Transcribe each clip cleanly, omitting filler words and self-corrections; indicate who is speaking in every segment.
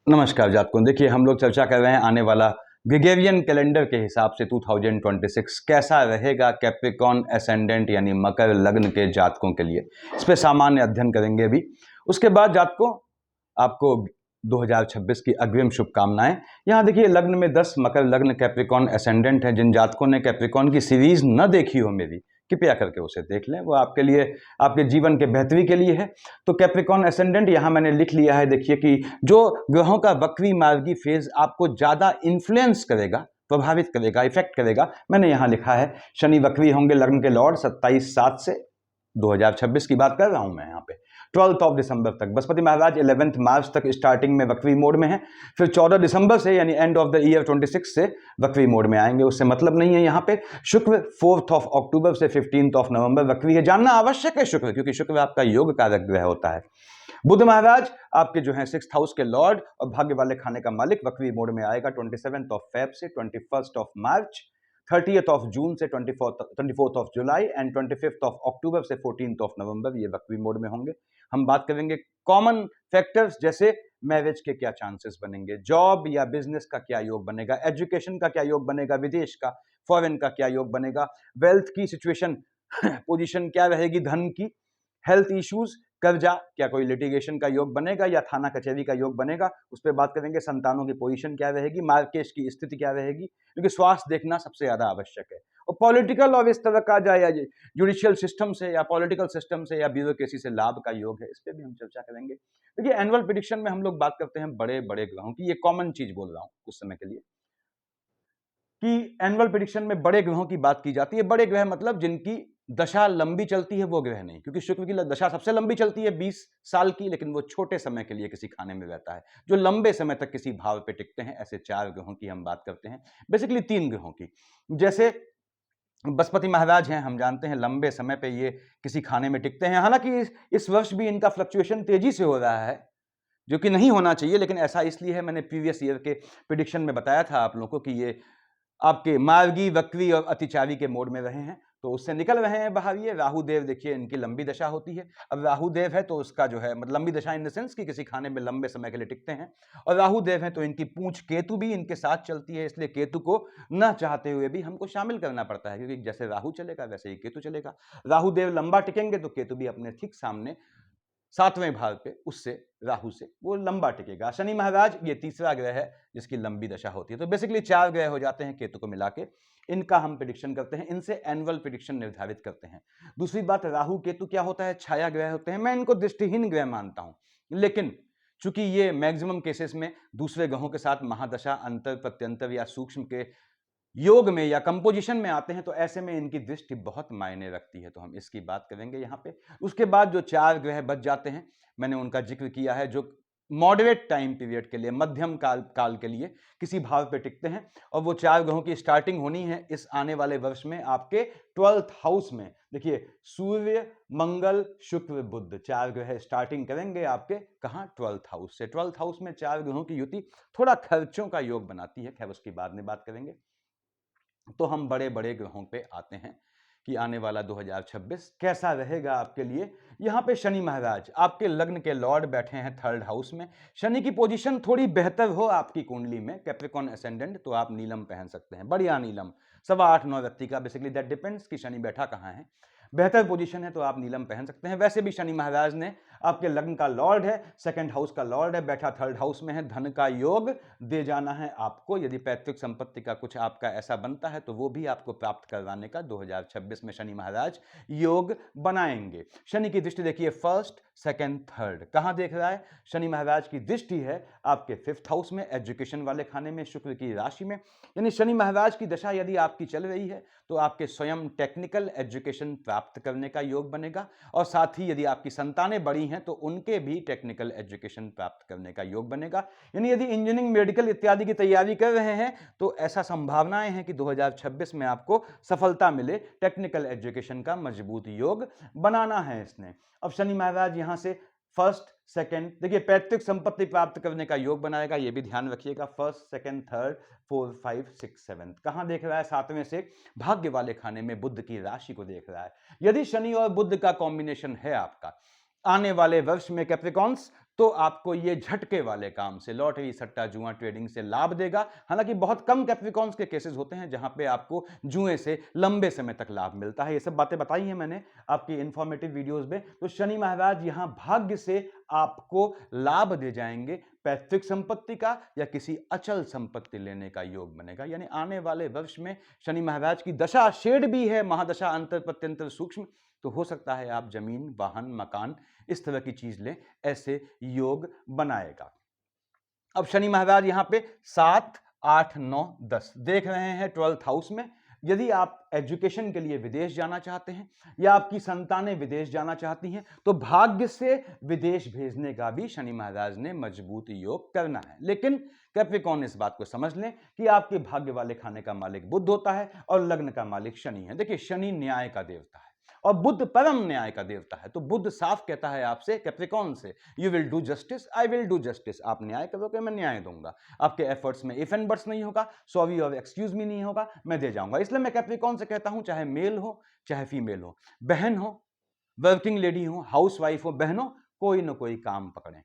Speaker 1: नमस्कार जातकों। देखिए, हम लोग चर्चा कर रहे हैं आने वाला ग्रेगोरियन कैलेंडर के हिसाब से 2026 कैसा रहेगा कैप्रिकॉर्न एसेंडेंट यानी मकर लग्न के जातकों के लिए। इस पे सामान्य अध्ययन करेंगे अभी। उसके बाद जातकों, आपको 2026 की अग्रिम शुभकामनाएं। यहाँ देखिए, लग्न में 10 मकर लग्न कैप्रिकॉर्न एसेंडेंट है। जिन जातकों ने कैप्रिकॉर्न की सीरीज न देखी हो मेरी, कृपया करके उसे देख लें, वो आपके लिए, आपके जीवन के बेहतरी के लिए है। तो कैप्रिकॉर्न एसेंडेंट यहाँ मैंने लिख लिया है। देखिए कि जो ग्रहों का वक्री मार्गी फेज आपको ज्यादा इन्फ्लुएंस करेगा, प्रभावित करेगा, इफेक्ट करेगा, मैंने यहाँ लिखा है। शनि वक्री होंगे लग्न के लॉर्ड 27/7 से 2026 की बात कर रहा हूं मैं यहाँ पे 12 दिसंबर तक। बृहस्पति महाराज 11 मार्च तक स्टार्टिंग में वक्री मोड में है, फिर 14 दिसंबर से यानी एंड ऑफ द ईयर 26 से वक्री मोड में आएंगे। उससे मतलब नहीं है यहाँ पे। शुक्र 4 अक्टूबर से 15 नवंबर वक्री है। जानना आवश्यक है शुक्र, क्योंकि शुक्र आपका योग कारक ग्रह होता है। बुध महाराज आपके जो है 6th हाउस के लॉर्ड और भाग्य वाले खाने का मालिक वक्री मोड में आएगा 27 फेब से 21 मार्च, 30 जून से 24 जुलाई एंड 25 अक्टूबर से 14 नवंबर, ये वक्री मोड में होंगे। हम बात करेंगे कॉमन फैक्टर्स, जैसे मैरिज के क्या चांसेस बनेंगे, जॉब या बिजनेस का क्या योग बनेगा, एजुकेशन का क्या योग बनेगा, विदेश का, फॉरेन का क्या योग बनेगा, वेल्थ की सिचुएशन पोजीशन क्या रहेगी, धन की, हेल्थ इश्यूज, कर्जा, क्या कोई लिटिगेशन का योग बनेगा या थाना कचहरी का योग बनेगा, उस पर बात करेंगे। संतानों की पोजीशन क्या रहेगी, मार्केट की स्थिति क्या रहेगी, क्योंकि स्वास्थ्य देखना सबसे ज्यादा आवश्यक है। और पॉलिटिकल और इस तरह का या जुडिशियल सिस्टम से या पॉलिटिकल सिस्टम से या ब्यूरोक्रेसी से लाभ का योग है, इस पर भी हम चर्चा करेंगे। देखिए, एनुअल प्रेडिक्शन में हम लोग बात करते हैं बड़े बड़े ग्रहों की। ये कॉमन चीज बोल रहा हूं कुछ समय के लिए कि एनुअल प्रेडिक्शन में बड़े ग्रहों की बात की जाती है। बड़े ग्रह मतलब जिनकी दशा लंबी चलती है, वो ग्रह नहीं, क्योंकि शुक्र की दशा सबसे लंबी चलती है 20 साल की, लेकिन वो छोटे समय के लिए किसी खाने में रहता है। जो लंबे समय तक किसी भाव पे टिकते हैं, ऐसे 4 ग्रहों की हम बात करते हैं। बेसिकली 3 ग्रहों की। जैसे बृहस्पति महाराज हैं, हम जानते हैं लंबे समय पे ये किसी खाने में टिकते हैं। हालांकि इस वर्ष भी इनका फ्लक्चुएशन तेजी से हो रहा है, जो कि नहीं होना चाहिए, लेकिन ऐसा इसलिए है, मैंने प्रीवियस ईयर के प्रिडिक्शन में बताया था आप लोगों को कि ये आपके मार्गी, वक्री और अतिचारी के मोड में रहे हैं, तो उससे निकल रहे हैं बाहर। ये राहु देव, देखिए इनकी लंबी दशा होती है। अब राहु देव है तो उसका जो है मतलब लंबी दशा इन द सेंस कि किसी खाने में लंबे समय के लिए टिकते हैं। और राहु देव है तो इनकी पूंछ केतु भी इनके साथ चलती है, इसलिए केतु को न चाहते हुए भी हमको शामिल करना पड़ता है, क्योंकि जैसे राहु चलेगा वैसे ही केतु चलेगा। राहु देव लंबा टिकेंगे तो केतु भी अपने ठीक सामने 7वें भाव पे उससे, राहु से, वो लंबा टिकेगा। शनि महाराज ये तीसरा ग्रह है जिसकी लंबी दशा होती है। तो बेसिकली 4 ग्रह हो जाते हैं केतु को मिला के, इनका हम प्रिडिक्शन करते हैं, इनसे एनुअल प्रिडिक्शन निर्धारित करते हैं। दूसरी बात, राहु केतु क्या होता है, छाया ग्रह होते हैं। मैं इनको दृष्टिहीन ग्रह मानता हूं, लेकिन चूंकि ये मैक्सिमम केसेस में दूसरे ग्रहों के साथ महादशा, अंतर प्रत्यंतर या सूक्ष्म के योग में या कंपोजिशन में आते हैं, तो ऐसे में इनकी दृष्टि बहुत मायने रखती है, तो हम इसकी बात करेंगे यहाँ पे। उसके बाद जो 4 ग्रह बच जाते हैं, मैंने उनका जिक्र किया है, जो मॉडरेट टाइम पीरियड के लिए, मध्यम काल के लिए किसी भाव पे टिकते हैं। और वो 4 ग्रहों की स्टार्टिंग होनी है इस आने वाले वर्ष में आपके 12th हाउस में। देखिए, सूर्य, मंगल, शुक्र, बुध, 4 ग्रह स्टार्टिंग करेंगे आपके कहाँ, 12th हाउस से। 12th हाउस में 4 ग्रहों की युति थोड़ा खर्चों का योग बनाती है, खैर उसकी बाद में बात करेंगे। तो हम बड़े बड़े ग्रहों पे आते हैं कि आने वाला 2026 कैसा रहेगा आपके लिए। यहां पे शनि महाराज आपके लग्न के लॉर्ड बैठे हैं 3rd हाउस में। शनि की पोजीशन थोड़ी बेहतर हो आपकी कुंडली में, कैप्रिकॉर्न एसेंडेंट, तो आप नीलम पहन सकते हैं, बढ़िया नीलम, 8.25-9 रत्ती का। बेसिकली दैट डिपेंड्स कि शनि बैठा कहां है। बेहतर पोजीशन है तो आप नीलम पहन सकते हैं। वैसे भी शनि महाराज ने आपके लग्न का लॉर्ड है, 2nd हाउस का लॉर्ड है, बैठा 3rd हाउस में है, धन का योग दे जाना है आपको। यदि पैतृक संपत्ति का कुछ आपका ऐसा बनता है तो वो भी आपको प्राप्त करवाने का 2026 में शनि महाराज योग बनाएंगे। शनि की दृष्टि देखिए 1st, 2nd, 3rd कहां देख रहा है, शनि महाराज की दृष्टि है आपके 5th हाउस में, एजुकेशन वाले खाने में, शुक्र की राशि में। यानी शनि महाराज की दशा यदि आपकी चल रही है तो आपके स्वयं टेक्निकल एजुकेशन प्राप्त करने का योग बनेगा, और साथ ही यदि आपकी संतानें बड़ी हैं तो उनके भी टेक्निकल एजुकेशन प्राप्त करने का योग बनेगा। यानी यदि इंजीनियरिंग, मेडिकल इत्यादि की तैयारी कर रहे हैं तो ऐसा संभावनाएं हैं कि 2026 में आपको सफलता मिले। टेक्निकल एजुकेशन का मजबूत योग बनाना है इसने। अब शनि महाराज यहां से 1st, 2nd, देखिए पैतृक संपत्ति प्राप्त करने का योग बनाएगा, ये भी ध्यान रखिएगा। 1st, 2nd, 3rd, 4, 5, 6, 7 कहां देख रहा है, 7वें से भाग्य वाले खाने में, बुध की राशि को देख रहा है। यदि शनि और बुध का कॉम्बिनेशन है आपका आने वाले वर्ष में कैप्रिकॉन्स, तो आपको ये झटके वाले काम से, लॉटरी, सट्टा, जुआ, ट्रेडिंग से लाभ देगा। हालांकि बहुत कम कैप्रिकॉन्स के केसेस होते हैं जहां पे आपको जुए से लंबे समय तक लाभ मिलता है। ये सब बातें बताई हैं मैंने आपकी इंफॉर्मेटिव वीडियोस में। तो शनि महाराज यहां भाग्य से आपको लाभ दे जाएंगे, पैतृक संपत्ति का या किसी अचल संपत्ति लेने का योग बनेगा। यानी आने वाले वर्ष में शनि महाराज की दशा शेड भी है, महादशा अंतर प्रत्यंतर सूक्ष्म, तो हो सकता है आप जमीन, वाहन, मकान इस तरह की चीज लें, ऐसे योग बनाएगा। अब शनि महाराज यहां पे 7, 8, 9, 10 देख रहे हैं 12th हाउस में। यदि आप एजुकेशन के लिए विदेश जाना चाहते हैं या आपकी संतानें विदेश जाना चाहती हैं तो भाग्य से विदेश भेजने का भी शनि महाराज ने मजबूत योग करना है। लेकिन कैप्रिकॉर्न इस बात को समझ लें कि आपके भाग्य वाले खाने का मालिक बुध होता है और लग्न का मालिक शनि है। देखिए, शनि न्याय का देवता है और बुध परम न्याय का देवता है। तो बुध साफ कहता है आपसे, कैप्रिकॉर्न से, you will do justice, I will do justice. आप न्याय करोगे, मैं न्याय दूंगा। आपके एफर्ट्स में इफ एंड बट्स नहीं होगा, सॉरी और एक्सक्यूज मी नहीं होगा, मैं दे जाऊंगा। इसलिए मैं कैप्रिकॉर्न से कहता हूं, चाहे मेल हो चाहे फीमेल हो, बहन हो, वर्किंग लेडी हो, हाउस वाइफ हो, बहनों, कोई ना कोई काम पकड़ें।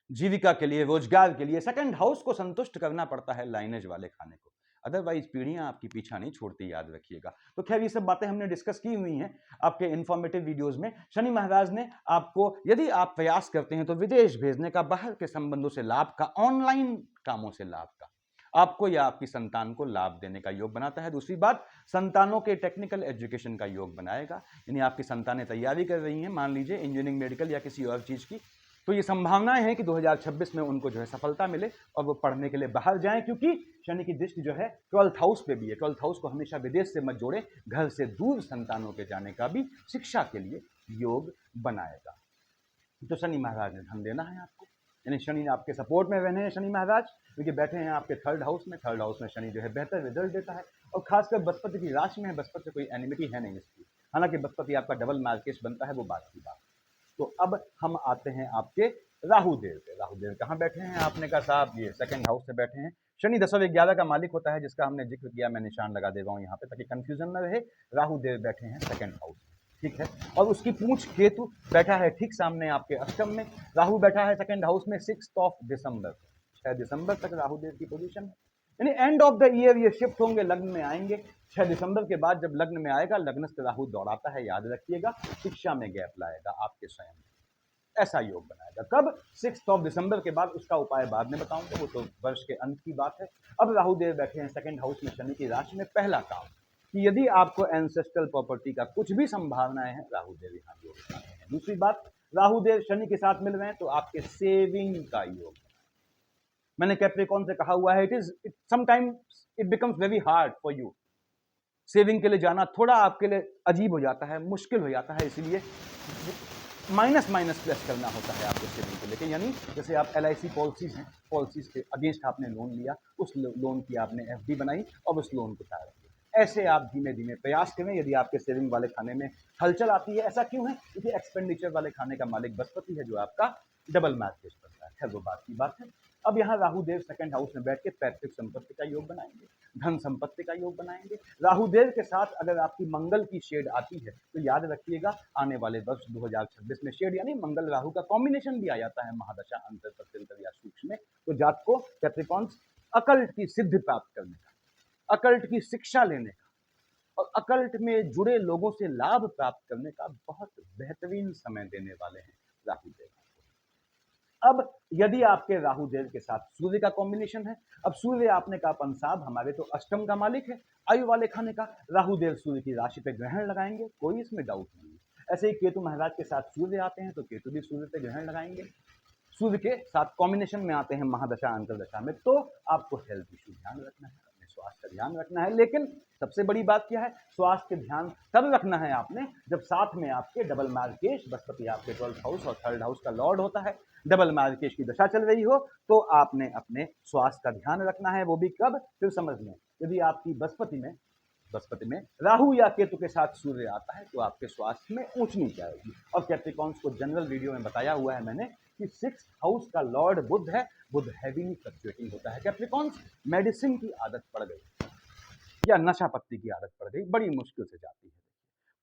Speaker 1: जीविका के लिए, रोजगार के लिए सेकंड हाउस को संतुष्ट करना पड़ता है लाइनेज वाले खाने को, अदरवाइज पीढ़ियां आपकी पीछा नहीं छोड़ती, याद रखिएगा। तो खैर, ये सब बातें हमने डिस्कस की हुई हैं आपके इंफॉर्मेटिव वीडियोस में। शनि महाराज ने आपको, यदि आप प्रयास करते हैं तो विदेश भेजने का, बाहर के संबंधों से लाभ का, ऑनलाइन कामों से लाभ का, आपको या आपकी संतान को लाभ देने का योग बनाता है। दूसरी बात, संतानों के टेक्निकल एजुकेशन का योग बनाएगा। यानी आपकी संतानें तैयारी कर रही हैं, मान लीजिए इंजीनियरिंग, मेडिकल या किसी और चीज की, तो ये संभावनाएं हैं कि 2026 में उनको जो है सफलता मिले और वो पढ़ने के लिए बाहर जाएं, क्योंकि शनि की दृष्टि जो है 12th हाउस पे भी है। 12th हाउस को हमेशा विदेश से मत जोड़ें, घर से दूर संतानों के जाने का भी शिक्षा के लिए योग बनाएगा। तो शनि महाराज ने धन देना है आपको, यानी शनि ने आपके सपोर्ट में रहने हैं शनि महाराज, क्योंकि बैठे हैं आपके 3rd हाउस में। 3rd हाउस में शनि जो है बेहतर रिजल्ट देता है और खासकर बृहस्पति की राशि में, बृहस्पति से कोई एनिमिटी है नहीं इसकी, हालांकि बृहस्पति आपका डबल मार्केश बनता है, वो बात की बात। तो अब हम आते हैं आपके राहु देव पे। राहु देव कहाँ बैठे हैं? आपने कहा साहब ये 2nd हाउस से बैठे हैं। शनि 10 और 11 का मालिक होता है, जिसका हमने जिक्र किया, मैं निशान लगा दे रहा हूं यहाँ पे ताकि कंफ्यूजन न रहे। राहु देव बैठे हैं 2nd हाउस में, ठीक है, और उसकी पूंछ केतु बैठा है ठीक सामने आपके अष्टम में। राहु बैठा है 2nd हाउस में 6 दिसंबर, 6 दिसंबर तक राहु देव की पोजीशन है। यानी एंड ऑफ द ईयर ये शिफ्ट होंगे, लग्न में आएंगे। 6 दिसंबर के बाद जब लग्न में आएगा, लग्नस्थ राहु दौड़ाता है, याद रखिएगा, शिक्षा में गैप लाएगा आपके स्वयं में, ऐसा योग बनाएगा। कब? 6 दिसंबर के बाद। उसका उपाय बाद में बताऊंगा, वो तो वर्ष के अंत की बात है। अब राहु देव बैठे हैं 2nd हाउस में शनि की राशि में। पहला काम कि यदि आपको एंसेस्ट्रल प्रॉपर्टी का कुछ भी संभावनाएं हैं, राहु देव यहाँ योग बनाते हैं। दूसरी बात, राहु देव शनि के साथ मिल रहे हैं तो आपके सेविंग का योग। मैंने कैप्रिकॉर्न से कहा हुआ है, it sometimes it becomes very hard for you. Saving के लिए जाना थोड़ा आपके लिए अजीब हो जाता है, मुश्किल हो जाता है, इसीलिए माइनस माइनस प्लस करना होता है आपको सेविंग को लेकर। यानी जैसे आप LIC पॉलिसीज हैं, पॉलिसीज के अगेंस्ट आपने लोन लिया, उस लोन की आपने FD बनाई और उस लोन को टायर किया। ऐसे आप धीमे धीमे प्रयास करें। यदि आपके सेविंग वाले खाने में हलचल आती है, ऐसा क्यों है? क्योंकि एक्सपेंडिचर वाले खाने का मालिक बृहस्पति है, जो आपका डबल मार्केज करता है। खैर, वो बात की बात है। अब यहाँ राहु देव 2nd हाउस में बैठ के पैतृक संपत्ति का योग बनाएंगे, धन संपत्ति का योग बनाएंगे। राहु देव के साथ अगर आपकी मंगल की शेड आती है तो याद रखिएगा, आने वाले वर्ष 2026 में शेड यानी मंगल राहु का कॉम्बिनेशन भी आ जाता है महादशा अंतर प्रत्यंतर या सूक्ष्म में, तो जात को कैप्रिकॉर्न अकल्ट की सिद्धि प्राप्त करने का, अकल्ट की शिक्षा लेने का और अकल्ट में जुड़े लोगों से लाभ प्राप्त करने का बहुत बेहतरीन समय देने वाले हैं राहु देव। अब यदि आपके राहु देव के साथ सूर्य का कॉम्बिनेशन है, अब सूर्य आपने कहा पंसाब हमारे तो अष्टम का मालिक है, आयु वाले खाने का। राहु देव सूर्य की राशि पे ग्रहण लगाएंगे, कोई इसमें डाउट नहीं है। ऐसे ही केतु महाराज के साथ सूर्य आते हैं तो केतु भी सूर्य पे ग्रहण लगाएंगे। सूर्य के साथ कॉम्बिनेशन में आते हैं महादशा अंतरदशा में, तो आपको हेल्थ इश्यू ध्यान रखना है, अपने स्वास्थ्य का ध्यान रखना है। लेकिन सबसे बड़ी बात क्या है? स्वास्थ्य ध्यान तब रखना है आपने जब साथ में आपके डबल मार्केश, बृहस्पति आपके 12th हाउस और 3rd हाउस का लॉर्ड होता है, डबल मार्केश की दशा चल रही हो, तो आपने अपने स्वास्थ्य का ध्यान रखना है। वो भी कब? फिर समझ लें, यदि आपकी बृहस्पति में राहु या केतु के साथ सूर्य आता है तो आपके स्वास्थ्य में ऊंच नीच आएगी। और कैप्रिकॉर्न्स को जनरल वीडियो में बताया हुआ है मैंने कि 6th हाउस का लॉर्ड बुध है, बुध हैवीली फ्लक्चुएटिंग होता है। कैप्रिकॉर्न्स, मेडिसिन की आदत पड़ गई या नशा पत्ती की आदत पड़ गई, बड़ी मुश्किल से जाती है।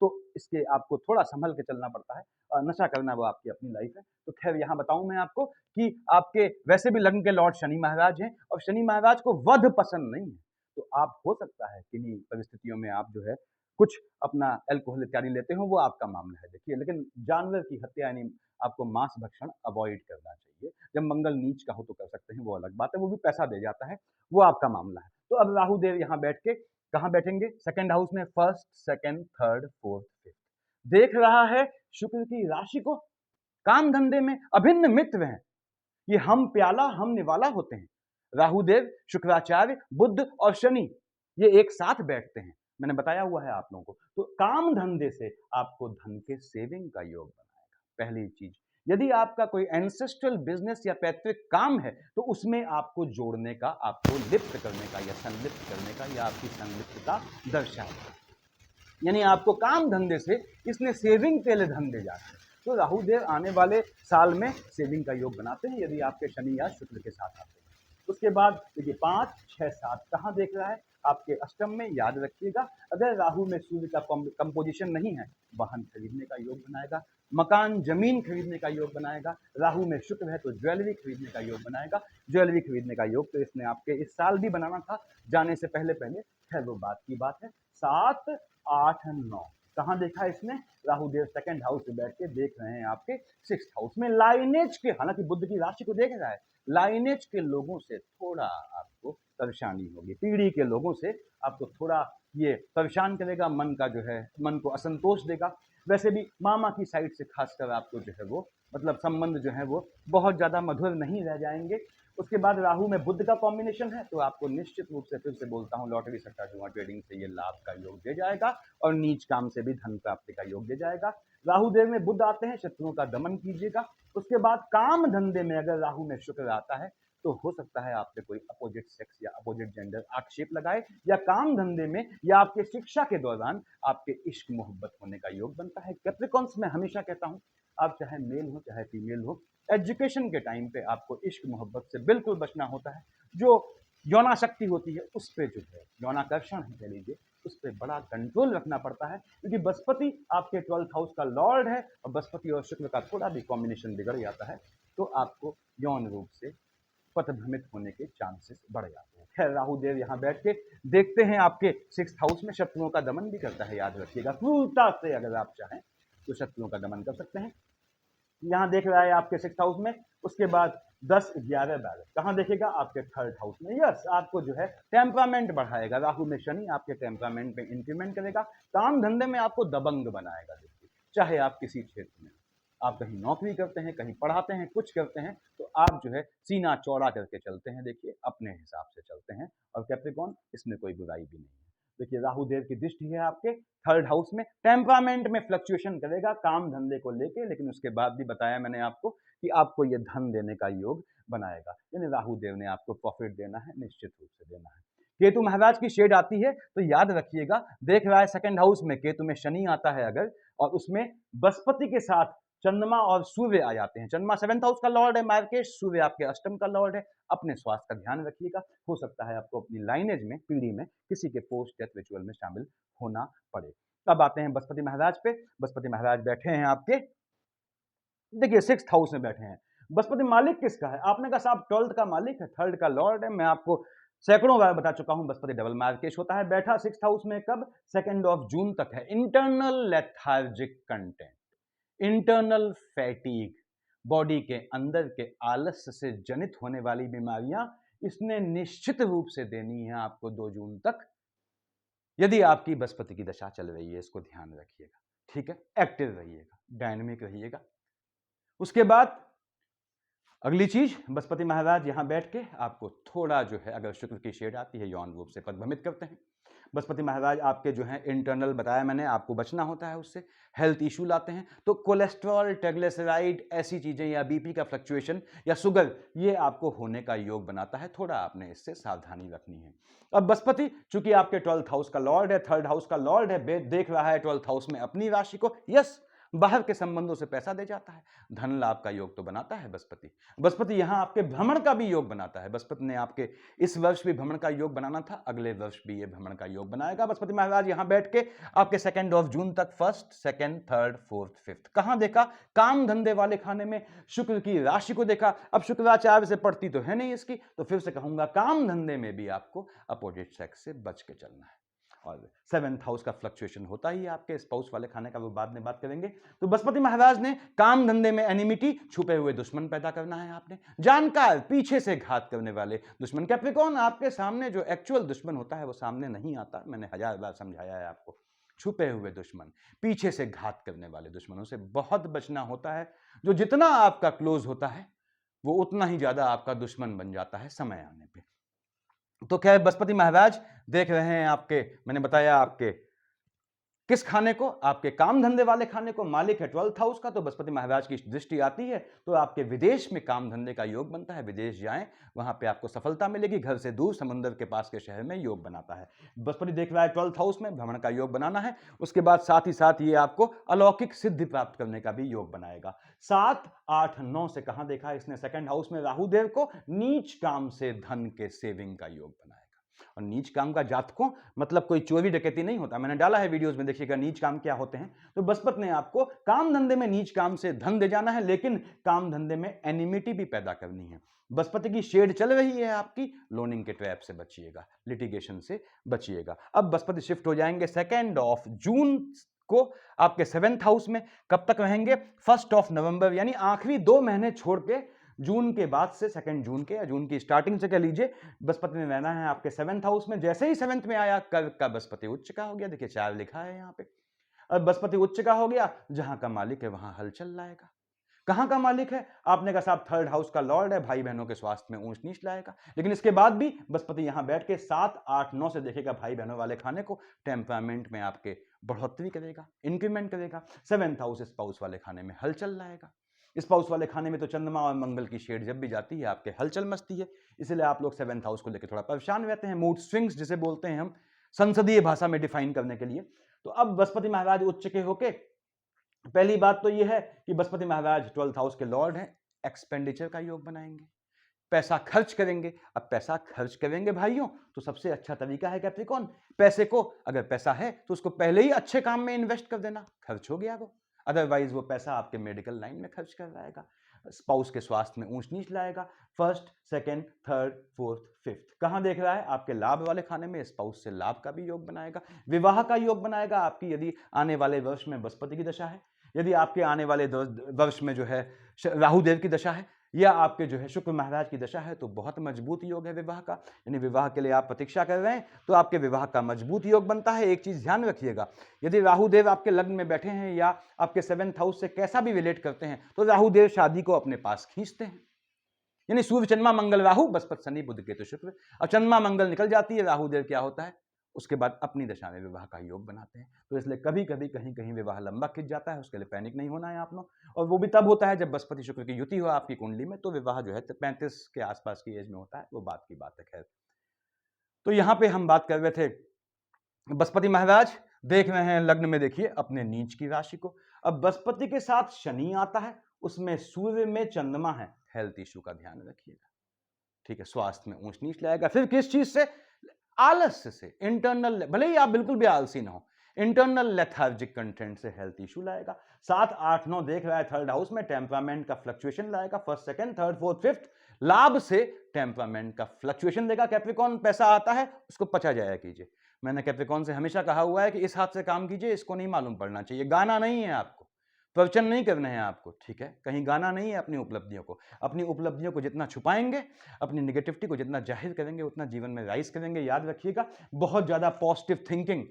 Speaker 1: तो इसके आपको थोड़ा संभल के चलना पड़ता है। नशा करना वो आपकी अपनी लाइफ है। तो खैर यहाँ बताऊं मैं आपको कि आपके वैसे भी लग्न के लॉर्ड शनि महाराज हैं और शनि महाराज को वध पसंद नहीं है। तो आप हो सकता है किन्हीं परिस्थितियों में आप जो है कुछ अपना अल्कोहल इत्यादि लेते हो, वो आपका मामला है देखिए। लेकिन जानवर की हत्या यानी आपको मांस भक्षण अवॉइड करना चाहिए। जब मंगल नीच का हो तो कर सकते हैं, वो अलग बात है, वो भी पैसा दे जाता है, वो आपका मामला है। तो अब राहु देव यहाँ बैठ के कहाँ बैठेंगे? सेकंड हाउस में, first, second, third, fourth, fifth. देख रहा है शुक्र की राशि को। काम धंधे में अभिन्न मित्र हैं। ये हम प्याला हम निवाला होते हैं। राहुदेव, शुक्राचार्य, बुध और शनि ये एक साथ बैठते हैं। मैंने बताया हुआ है आप लोगों को। तो काम धंधे से आपको धन के सेविंग का योग बनाएगा। पहली चीज, यदि आपका कोई एंसेस्ट्रल बिजनेस या पैतृक काम है तो उसमें आपको जोड़ने का, आपको लिप्त करने का या संलिप्त करने का या आपकी संलिप्तता दर्शाएगा। यानी आपको काम धंधे से इसने सेविंग के लिए धन दे जाते हैं। तो राहु देव आने वाले साल में सेविंग का योग बनाते हैं यदि आपके शनि या शुक्र के साथ आते हैं। उसके बाद देखिए 5, 6, 7 कहाँ देख रहा है? आपके अष्टम में। याद रखिएगा, अगर राहु में सूर्य का कंपोजिशन नहीं है, वाहन खरीदने का योग बनाएगा, मकान जमीन खरीदने का योग बनाएगा। राहु में शुक्र है तो ज्वेलरी खरीदने का योग बनाएगा। ज्वेलरी खरीदने का योग तो इसने आपके इस साल भी बनाना था, जाने से पहले पहले। खैर वो बात की बात है। 7, 8, 9 कहाँ देखा है इसने? राहु देव सेकंड हाउस में बैठ के देख रहे हैं आपके सिक्स्थ हाउस में। लाइनेज के, हालांकि बुध की राशि को देख रहा है, लाइनेज के लोगों से थोड़ा आपको परेशानी होगी। पीढ़ी के लोगों से आपको थोड़ा ये परेशान करेगा, मन का जो है, मन को असंतोष देगा। वैसे भी मामा की साइड से खासकर आपको जो है वो मतलब संबंध जो है वो बहुत ज़्यादा मधुर नहीं रह जाएंगे। उसके बाद राहु में बुध का कॉम्बिनेशन है तो आपको निश्चित रूप से, फिर से बोलता हूँ, लॉटरी सट्टा जुआ ट्रेडिंग से ये लाभ का योग दे जाएगा और नीच काम से भी धन प्राप्ति का योग दे जाएगा। राहु देव में बुध आते हैं, शत्रुओं का दमन कीजिएगा। उसके बाद काम धंधे में अगर राहु में शुक्र आता है तो हो सकता है आप पे कोई अपोजिट सेक्स या अपोजिट जेंडर आक्षेप लगाए, या काम धंधे में या आपके शिक्षा के दौरान आपके इश्क मोहब्बत होने का योग बनता है। कैप्रिकॉन्स में हमेशा कहता हूं, आप चाहे मेल हो चाहे फीमेल हो, एजुकेशन के टाइम पे आपको इश्क मोहब्बत से बिल्कुल बचना होता है। जो यौनाशक्ति होती है उस पर जो है, यौनाकर्षण है कह लीजिए, उस पर बड़ा कंट्रोल रखना पड़ता है, क्योंकि बृहस्पति आपके 12th हाउस का लॉर्ड है और बृहस्पति और शुक्र का थोड़ा भी कॉम्बिनेशन बिगड़ जाता है तो आपको यौन रूप से पथभ्रमित होने के चांसेस बढ़ जाते हैं। खैर राहु देव यहाँ बैठ के देखते हैं आपके 6th हाउस में, शत्रुओं का दमन भी करता है। याद रखिएगा, क्रूरता से अगर आप चाहें तो शत्रुओं का दमन कर सकते हैं। यहाँ देख रहा है आपके 6th हाउस में। उसके बाद 10, 11, 12 कहाँ देखेगा? आपके 3rd हाउस में। यस, आपको जो है टेम्परामेंट बढ़ाएगा। राहु में शनि आपके टेम्परामेंट में इंक्रीमेंट करेगा। काम धंधे में आपको दबंग बनाएगा। देखिए, चाहे आप किसी क्षेत्र में, आप कहीं नौकरी करते हैं, कहीं पढ़ाते हैं, कुछ करते हैं, तो आप जो है सीना चौड़ा करके चलते हैं। देखिए, अपने हिसाब से चलते हैं। और कैप्रिकॉर्न, इसमें कोई बुराई भी नहीं है। देखिए, राहु देव की दृष्टि है आपके 3rd हाउस में। टेम्परामेंट में फ्लक्चुएशन करेगा काम धंधे को लेके, लेकिन उसके बाद भी बताया मैंने आपको कि आपको ये धन देने का योग बनाएगा। यानी राहु देव ने आपको प्रॉफिट देना है, निश्चित रूप से देना है। केतु महाराज की शेड आती है तो याद रखिएगा, देख रहा है 2nd हाउस में, केतु में शनि आता है अगर, और उसमें बृहस्पति के साथ चंद्रमा और सूर्य आ जाते हैं। चंद्रमा 7th हाउस का लॉर्ड है मार्केश, सूर्य आपके अष्टम का लॉर्ड है। अपने स्वास्थ्य का ध्यान रखिएगा। हो सकता है आपको अपनी लाइनेज में, पीढ़ी में किसी के पोस्ट डेथ रिचुअल में शामिल होना पड़े। अब आते हैं बृहस्पति महाराज पे। बृहस्पति महाराज बैठे हैं आपके, देखिए 6th हाउस में बैठे हैं। बृहस्पति मालिक किसका है? आपने कहा साहब 12th का मालिक है, 3rd का लॉर्ड है। मैं आपको सैकड़ों बार बता चुका हूं, बृहस्पति डबल मार्केश होता है। बैठा 6th हाउस में कब? 2 जून तक है। Internal lethargic content, internal fatigue, body के अंदर के आलस्य से जनित होने वाली बीमारियां इसने निश्चित रूप से देनी है आपको 2 जून तक, यदि आपकी बृहस्पति की दशा चल रही है। इसको ध्यान रखिएगा, ठीक है? एक्टिव रहिएगा, डायनेमिक रहिएगा। उसके बाद अगली चीज, बृहस्पति महाराज यहां बैठ के आपको थोड़ा जो है, अगर शुक्र की शेड आती है, यौन रूप से पदभ्रमित करते हैं। बृहस्पति महाराज आपके जो है इंटरनल, बताया मैंने आपको, बचना होता है उससे, हेल्थ इशू लाते हैं। तो कोलेस्ट्रॉल, ट्राइग्लिसराइड, ऐसी चीजें, या बीपी का फ्लक्चुएशन या शुगर, ये आपको होने का योग बनाता है। थोड़ा आपने इससे सावधानी रखनी है। अब बृहस्पति चूंकि आपके 12th हाउस का लॉर्ड है, 3rd हाउस का लॉर्ड है, देख रहा है 12th हाउस में अपनी राशि को। यस, बाहर के संबंधों से पैसा दे जाता है। धन लाभ का योग तो बनाता है बृहस्पति। बृहस्पति यहाँ आपके भ्रमण का भी योग बनाता है। बृहस्पति ने आपके इस वर्ष भी भ्रमण का योग बनाना था, अगले वर्ष भी ये भ्रमण का योग बनाएगा। बृहस्पति महाराज यहाँ बैठ के आपके 2 जून तक 1st, 2nd, 3rd, 4th, 5th कहां देखा? काम धंधे वाले खाने में शुक्र की राशि को देखा। अब शुक्राचार्य से पड़ती तो है नहीं इसकी, तो फिर से कहूंगा काम धंधे में भी आपको अपोजिट सेक्स से बच के चलना है। और 7th हाउस का फ्लक्चुएशन होता ही है आपके स्पाउस वाले खाने का, वो बाद में बात करेंगे। तो बृहस्पति महाराज ने काम धंधे में एनिमिटी, छुपे हुए दुश्मन पैदा करना है आपने, जानकार पीछे से घात करने वाले दुश्मन। कैप्रिकॉर्न, आपके सामने जो एक्चुअल दुश्मन होता है वो सामने नहीं आता, मैंने 1000 बार समझाया है आपको। छुपे हुए दुश्मन, पीछे से घात करने वाले दुश्मनों से बहुत बचना होता है। जो जितना आपका क्लोज होता है वो उतना ही ज्यादा आपका दुश्मन बन जाता है समय आने पे। तो क्या बृहस्पति महाराज देख रहे हैं आपके, मैंने बताया आपके किस खाने को? आपके काम धंधे वाले खाने को। मालिक है 12th हाउस का, तो बृहस्पति महाराज की दृष्टि आती है तो आपके विदेश में काम धंधे का योग बनता है। विदेश जाएं, वहां पे आपको सफलता मिलेगी। घर से दूर समुद्र के पास के शहर में योग बनाता है। बृहस्पति देख रहा है 12th हाउस में, भ्रमण का योग बनाना है। उसके बाद साथ ही साथ ये आपको अलौकिक सिद्धि प्राप्त करने का भी योग बनाएगा। 7, 8, 9 से कहां देखा इसने? 2nd हाउस में राहु देव को, नीच काम से धन के सेविंग का योग बनाएगा। और नीच काम का जातकों मतलब कोई चोरी डकैती नहीं होता, मैंने डाला है वीडियोस में, देखिएगा नीच काम क्या होते हैं। तो बृहस्पति ने आपको काम धंधे में नीच काम से धन दे जाना है, लेकिन काम धंधे में एनिमिटी भी पैदा करनी है। बृहस्पति की शेड चल रही है आपकी, लोनिंग के ट्रैप से बचिएगा, लिटिगेशन से बचिएगा। अब बृहस्पति शिफ्ट हो जाएंगे 2 जून को आपके 7th हाउस में। कब तक रहेंगे? 1 नवंबर, यानी आखिरी 2 महीने छोड़ के जून के बाद से 2 जून के, या जून की स्टार्टिंग से कह लीजिए, बृहस्पति में रहना है आपके 7th हाउस में। जैसे ही 7th में आया, कर्क का बृहस्पति उच्च का हो गया, देखिए 4 लिखा है यहाँ पे। अब बृहस्पति उच्च का हो गया, जहां का मालिक है वहां हलचल लाएगा। कहां का मालिक है? आपने कहा साहब 3rd हाउस का लॉर्ड है, भाई बहनों के स्वास्थ्य में ऊंच नीच लाएगा। लेकिन इसके बाद भी बृहस्पति यहां बैठ के 7, 8, 9 से देखेगा भाई बहनों वाले खाने को, टेम्परामेंट में आपके बढ़ोतरी करेगा, इंक्रीमेंट करेगा। 7th हाउस स्पाउस वाले खाने में हलचल लाएगा। स्पाउस वाले खाने में तो चंद्रमा और मंगल की शेड जब भी जाती है आपके हलचल मचती है, इसलिए आप लोग 7th हाउस को लेकर थोड़ा परेशान रहते हैं। मूड स्विंग्स जिसे बोलते हैं हम संसदीय भाषा में डिफाइन करने के लिए। तो अब बृहस्पति महाराज उच्च के होके, पहली बात तो यह है कि बृहस्पति महाराज 12th हाउस के लॉर्ड हैं, एक्सपेंडिचर का योग बनाएंगे, पैसा खर्च करेंगे। अब पैसा खर्च करेंगे भाइयों, तो सबसे अच्छा तरीका है कैप्रिकॉर्न, पैसे को, अगर पैसा है तो उसको पहले ही अच्छे काम में इन्वेस्ट कर देना, खर्च हो गया वो। अदरवाइज वो पैसा आपके मेडिकल लाइन में खर्च कर जाएगा, स्पाउस के स्वास्थ्य में ऊंच नीच लाएगा। 1st, 2nd, 3rd, 4th, 5th कहां देख रहा है? आपके लाभ वाले खाने में, स्पाउस से लाभ का भी योग बनाएगा, विवाह का योग बनाएगा आपकी। यदि आने वाले वर्ष में बृहस्पति की दशा है, यदि आपके आने वाले वर्ष में जो है राहु देव की दशा है, या आपके जो है शुक्र महाराज की दशा है, तो बहुत मजबूत योग है विवाह का। यानी विवाह के लिए आप प्रतीक्षा कर रहे हैं तो आपके विवाह का मजबूत योग बनता है। एक चीज ध्यान रखिएगा, यदि राहु देव आपके लग्न में बैठे हैं या आपके 7th हाउस से कैसा भी रिलेट करते हैं, तो राहु देव शादी को अपने पास खींचते हैं। यानी सूर्य चंद्रमा मंगल राहु, बृहस्पति शनि बुध केतु शुक्र। अब चंद्रमा मंगल निकल जाती है, राहु देव क्या होता है, उसके बाद अपनी दशा में विवाह का योग बनाते हैं। तो इसलिए कभी कभी कहीं कहीं विवाह लंबा खिंच जाता है, उसके लिए पैनिक नहीं होना है आप लोग। और वो भी तब होता है जब बृहस्पति शुक्र की युति हो आपकी कुंडली में, तो विवाह जो है 35 के आसपास की एज में होता है, वो बात की बात है। खैर, तो यहां पे हम बात कर रहे थे, बृहस्पति महाराज देख रहे हैं लग्न में, देखिए अपने नीच की राशि को। अब बृहस्पति के साथ शनि आता है, उसमें सूर्य में चंद्रमा है, हेल्थ इश्यू का ध्यान रखिएगा, ठीक है। स्वास्थ्य में ऊंच नीच लाएगा। फिर किस चीज से? आलस्य से, इंटरनल, भले ही आप बिल्कुल भी आलसी ना हो, इंटरनल लेथार्जिक कंटेंट से हेल्थ इशू लाएगा। 7, 8, 9 देख रहा है 3rd हाउस में, टेम्परामेंट का फ्लक्चुएशन लाएगा। 1st, 2nd, 3rd, 4th, 5th लाभ से टेम्परामेंट का फ्लक्चुएशन देगा। कैप्रिकॉर्न, पैसा आता है उसको पचा जाया कीजिए। मैंने कैप्रिकॉर्न से हमेशा कहा हुआ है कि इस हाथ से काम कीजिए, इसको नहीं मालूम पड़ना चाहिए। गाना नहीं है आपको, प्रवचन नहीं करने हैं आपको, ठीक है, कहीं गाना नहीं है अपनी उपलब्धियों को। अपनी उपलब्धियों को जितना छुपाएंगे, अपनी निगेटिविटी को जितना जाहिर करेंगे, उतना जीवन में राइज करेंगे। याद रखिएगा, बहुत ज्यादा पॉजिटिव थिंकिंग,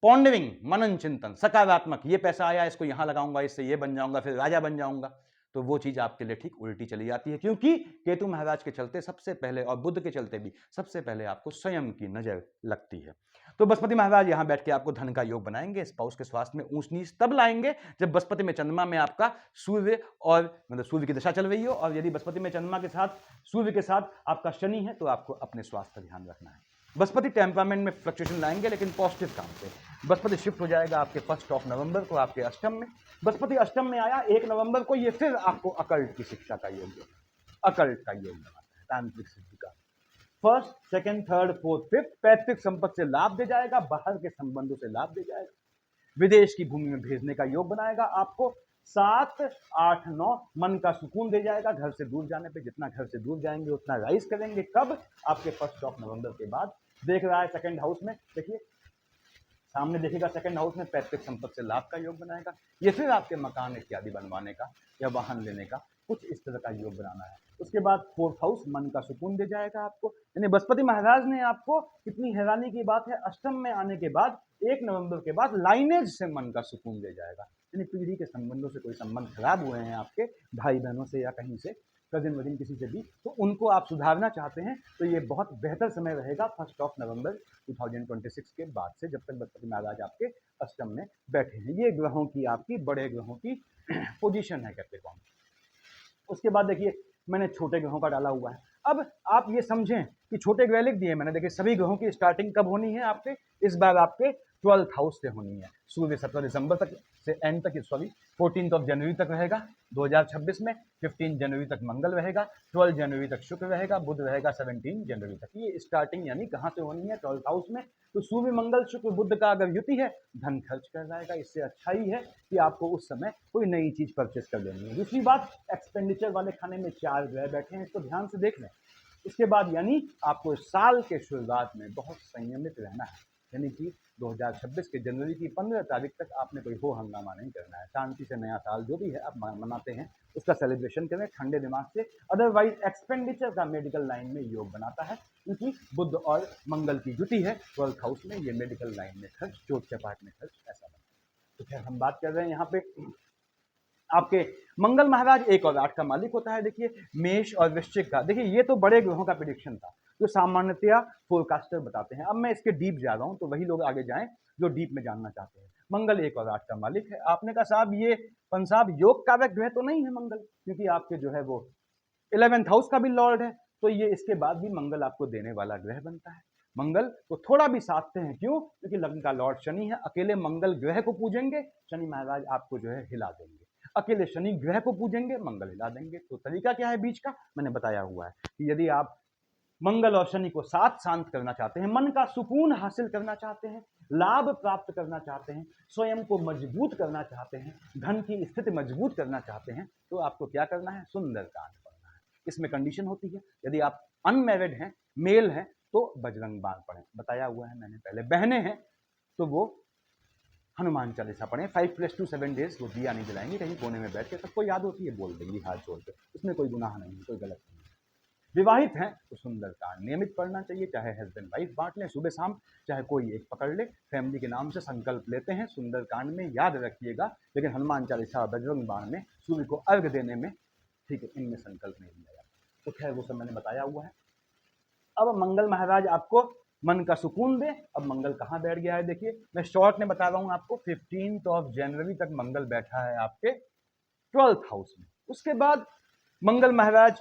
Speaker 1: पॉन्डरिंग, मनन चिंतन, सकारात्मक, ये पैसा आया इसको यहां लगाऊंगा, इससे ये बन जाऊंगा, फिर राजा बन जाऊंगा, तो वो चीज आपके लिए ठीक उल्टी चली जाती है। क्योंकि केतु महाराज के चलते सबसे पहले, और बुध के चलते भी सबसे पहले आपको स्वयं की नजर लगती है। तो बृहस्पति महाराज यहां बैठ के आपको धन का योग बनाएंगे। स्पाउस के स्वास्थ्य में ऊंच नीच तब लाएंगे जब बृहस्पति में चंद्रमा में आपका सूर्य, और मतलब सूर्य की दशा चल रही हो, और यदि बृहस्पति में चंद्रमा के साथ सूर्य के साथ आपका शनि है, तो आपको अपने स्वास्थ्य का ध्यान रखना है। बृहस्पति टेम्परामेंट में फ्लक्चुएशन लाएंगे, लेकिन पॉजिटिव काम से। बृहस्पति शिफ्ट हो जाएगा आपके 1 नवंबर को आपके अष्टम में। बृहस्पति अष्टम में आया 1 नवंबर को, ये फिर आपको अकल्ट की शिक्षा का योग देगा, अकल्ट का योग बनाता है, तांत्रिक सिद्धि का। First, second, third, fourth, fifth पैतृक संपत्ति से लाभ दे जाएगा, बाहर के संबंधों से लाभ दे जाएगा, विदेश की भूमि में भेजने का योग बनाएगा आपको। 7, 8, 9 मन का सुकून दे जाएगा, घर से दूर जाने पे, जितना घर से दूर जाएंगे उतना राइज करेंगे। कब? आपके 1 नवंबर के बाद। देख रहा है सेकंड हाउस में, देखिए सामने देखिएगा सेकंड हाउस में पैतृक संपत्ति से लाभ का योग बनाएगा। ये फिर आपके मकान इत्यादि बनवाने का या वाहन लेने का कुछ इस तरह का योग बनाना है। उसके बाद 4th हाउस मन का सुकून दे जाएगा आपको। यानी बृहस्पति महाराज ने आपको, कितनी हैरानी की बात है, अष्टम में आने के बाद 1 नवंबर के बाद लाइनेज से मन का सुकून दे जाएगा। यानी पीढ़ी के संबंधों से कोई संबंध खराब हुए हैं आपके भाई बहनों से या कहीं से, कजिन वजिन किसी से भी, तो उनको आप सुधारना चाहते हैं तो ये बहुत बेहतर समय रहेगा 1 नवंबर 2026 के बाद से, जब तक बृहस्पति महाराज आपके अष्टम में बैठे हैं। ये ग्रहों की, आपकी बड़े ग्रहों की पोजीशन है कैप्रिकॉर्न। उसके बाद देखिए मैंने छोटे ग्रहों का डाला हुआ है। अब आप ये समझें कि छोटे ग्रह लिख दिए मैंने। देखिए सभी ग्रहों की स्टार्टिंग कब होनी है आपके, इस बार आपके 12th हाउस से होनी है। सूर्य 17 दिसंबर तक से एंड तक, सॉरी 14 जनवरी तक रहेगा 2026 में। 15 जनवरी तक मंगल रहेगा, 12 जनवरी तक शुक्र रहेगा, बुध रहेगा 17 जनवरी तक। ये स्टार्टिंग यानी कहाँ से होनी है, 12th हाउस में। तो सूर्य मंगल शुक्र बुध का अगर युति है, धन खर्च कर जाएगा। इससे अच्छा ही है कि आपको उस समय कोई नई चीज परचेस कर लेनी है। दूसरी बात, एक्सपेंडिचर वाले खाने में 4 ग्रह बैठे हैं, इसको ध्यान से देख लें। इसके बाद यानी आपको साल के शुरुआत में बहुत संयमित रहना है। यानी कि 2026 के जनवरी की 15 तारीख तक आपने कोई हो हंगामा नहीं करना है। शांति से नया साल जो भी है आप मनाते हैं उसका सेलिब्रेशन करें ठंडे दिमाग से। अदरवाइज एक्सपेंडिचर का मेडिकल लाइन में योग बनाता है, क्योंकि बुध और मंगल की युति है 12th हाउस में। ये मेडिकल लाइन में खर्च, चोट चपाट में खर्च, ऐसा बना। तो खैर हम बात कर रहे हैं यहाँ पे आपके मंगल महाराज 1 और 8 का मालिक होता है। देखिए मेष और वृश्चिक का, देखिए ये तो बड़े ग्रहों का प्रेडिक्शन था जो सामान्यतया फोरकास्टर बताते हैं। अब मैं इसके डीप जा रहा हूं, तो वही लोग आगे जाएं जो डीप में जानना चाहते हैं। मंगल 1 और 8 का मालिक है। आपने कहा साहब ये पंसाब योग कारक ग्रह तो नहीं है मंगल, क्योंकि आपके जो है वो 11th हाउस का भी लॉर्ड है। तो ये इसके बाद भी मंगल आपको देने वाला ग्रह बनता है। मंगल को थोड़ा भी साधते हैं, क्यों? क्योंकि लग्न का लॉर्ड शनि है। अकेले मंगल ग्रह को पूजेंगे, शनि महाराज आपको जो है हिला देंगे। अकेले शनि ग्रह को पूजेंगे, मंगल हिला देंगे। तो तरीका क्या है बीच का, मैंने बताया हुआ है कि यदि आप मंगल और शनि को साथ शांत करना चाहते हैं, मन का सुकून हासिल करना चाहते हैं, लाभ प्राप्त करना चाहते हैं, स्वयं को मजबूत करना चाहते हैं, धन की स्थिति मजबूत करना चाहते हैं, तो आपको क्या करना है, सुंदरकांड पढ़ना है। इसमें कंडीशन होती है, यदि आप अनमैरिड हैं, मेल हैं, तो बजरंग बाण पढ़ें, बताया हुआ है मैंने पहले। बहनें हैं तो वो हनुमान चालीसा पढ़ें। 5+2 7 डेज वो दिया नहीं जलाएंगे, कहीं कोने में बैठ के, सबको याद होती है, बोल देंगी हाथ जोड़ के, इसमें कोई गुनाह नहीं है, कोई गलत नहीं है। विवाहित हैं तो सुंदरकांड नियमित पढ़ना चाहिए, चाहे हस्बैंड वाइफ बांट लें सुबह शाम, चाहे कोई एक पकड़ ले, फैमिली के नाम से संकल्प लेते हैं सुंदरकांड में, याद रखिएगा। लेकिन हनुमान चालीसा और बजरंग बाण में सूर्य को अर्घ देने में, ठीक है, इनमें संकल्प नहीं लिया जाता। तो खैर वो सब मैंने बताया हुआ है। अब मंगल महाराज आपको मन का सुकून दे। अब मंगल कहाँ बैठ गया है, देखिए मैं शॉर्ट में बता रहा हूँ आपको। 15 जनवरी तक मंगल बैठा है आपके 12th हाउस में। उसके बाद मंगल महाराज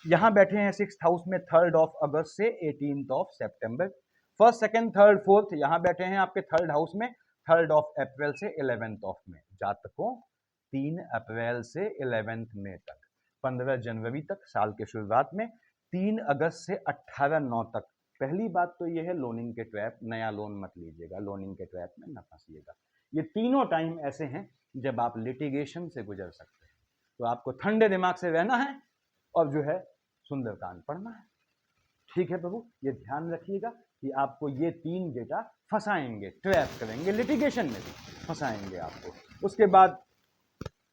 Speaker 1: यहाँ बैठे हैं 6th हाउस में 3rd अगस्त से 18 सितंबर। 1st, 2nd, 3rd, 4th यहाँ बैठे हैं आपके 3rd हाउस में 3rd अप्रैल से 11th में। जातकों 3 अप्रैल से 11 मई तक, 15 जनवरी तक साल के शुरुआत में, 3 अगस्त से 18/9 तक। पहली बात तो यह है लोनिंग के ट्रैप, नया लोन मत लीजिएगा, लोनिंग के ट्रैप में न फंसिएगा। ये तीनों टाइम ऐसे हैं जब आप लिटिगेशन से गुजर सकते हैं। तो आपको ठंडे दिमाग से रहना है और जो है सुंदरकांड पढ़ना है। ठीक है प्रभु, ये ध्यान रखिएगा कि आपको ये 3 डेटा फंसाएंगे, ट्रैप करेंगे, लिटिगेशन में भी फंसाएंगे आपको। उसके बाद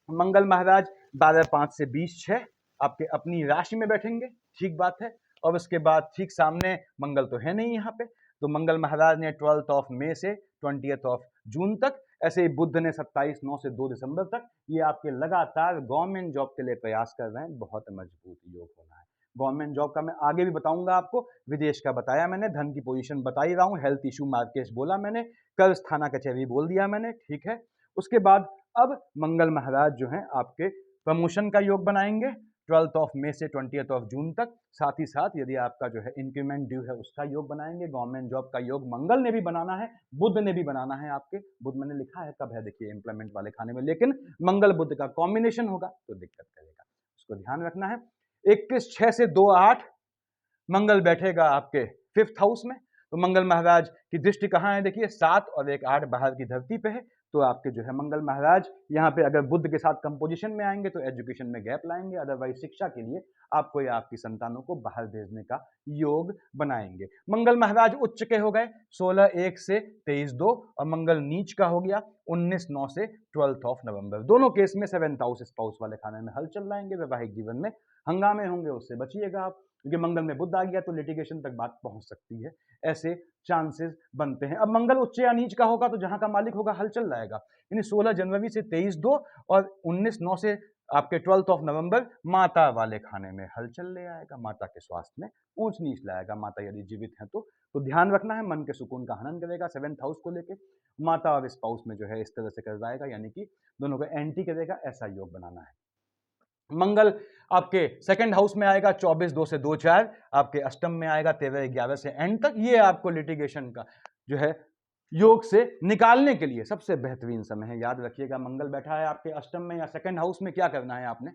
Speaker 1: मंगल महाराज 12/5 से 20/6 आपके अपनी राशि में बैठेंगे, ठीक बात है। और उसके बाद ठीक सामने मंगल तो है नहीं यहाँ पे, तो मंगल महाराज ने 12 मई से 20 जून तक, ऐसे ही बुध ने 27/9 से 2 दिसंबर तक, ये आपके लगातार गवर्नमेंट जॉब के लिए प्रयास कर रहे हैं। बहुत मजबूत योग होना है। गवर्नमेंट जॉब का मैं आगे भी बताऊंगा आपको, विदेश का बताया मैंने, धन की पोजीशन बता ही रहा हूँ, हेल्थ इशू मार्केट बोला मैंने, कर्ज थाना कचहरी बोल दिया मैंने, ठीक है। उसके बाद अब मंगल महाराज जो हैं आपके प्रमोशन का योग बनाएंगे 12 से 20 जून तक। साथ ही साथ यदि आपका जो है इंक्रीमेंट ड्यू है उसका योग बनाएंगे। गवर्नमेंट जॉब का योग मंगल ने भी बनाना है, बुध ने भी बनाना है आपके। बुध मैंने लिखा है कब है देखिए इंप्लीमेंट वाले खाने में, लेकिन मंगल बुध का कॉम्बिनेशन होगा तो दिक्कत करेगा, उसको ध्यान रखना है। 21/6 से 2/8 मंगल बैठेगा आपके 5th हाउस में। तो मंगल महाराज की दृष्टि कहाँ है देखिए 7 और 1/8 बाहर की धरती पे है। तो आपके जो है मंगल महाराज यहाँ पे अगर बुध के साथ कंपोजिशन में आएंगे तो एजुकेशन में गैप लाएंगे, अदरवाइज शिक्षा के लिए आपको या आपकी संतानों को बाहर भेजने का योग बनाएंगे। मंगल महाराज उच्च के हो गए 16/1 से 23/2 और मंगल नीच का हो गया 19/9 से 12 नवंबर। दोनों केस में 7th हाउस स्पाउस वाले खाने में हलचल लाएंगे। वैवाहिक जीवन में हंगामे होंगे, उससे बचिएगा आप, क्योंकि मंगल में बुध आ गया तो लिटिगेशन तक बात पहुंच सकती है, ऐसे चांसेस बनते हैं। अब मंगल उच्च या नीच का होगा तो जहां का मालिक होगा हलचल लाएगा, यानी 16 जनवरी से 23/2 और 19/9 से आपके 12 नवंबर माता वाले खाने में हलचल ले आएगा, माता के स्वास्थ्य में ऊंच नीच लाएगा। माता यदि जीवित है तो ध्यान रखना है, मन के सुकून का हनन करेगा 7th हाउस को लेके। माता और स्पाउस में जो है इस तरह से करवाएगा, यानी कि दोनों को एंटी करेगा, ऐसा योग बनाना है। मंगल आपके 2nd हाउस में आएगा 24/2 से 2/4, आपके अष्टम में आएगा 13/11 से एंड तक। ये आपको लिटिगेशन का जो है योग से निकालने के लिए सबसे बेहतरीन समय है। याद रखिएगा मंगल बैठा है आपके अष्टम में या 2nd हाउस में, क्या करना है आपने,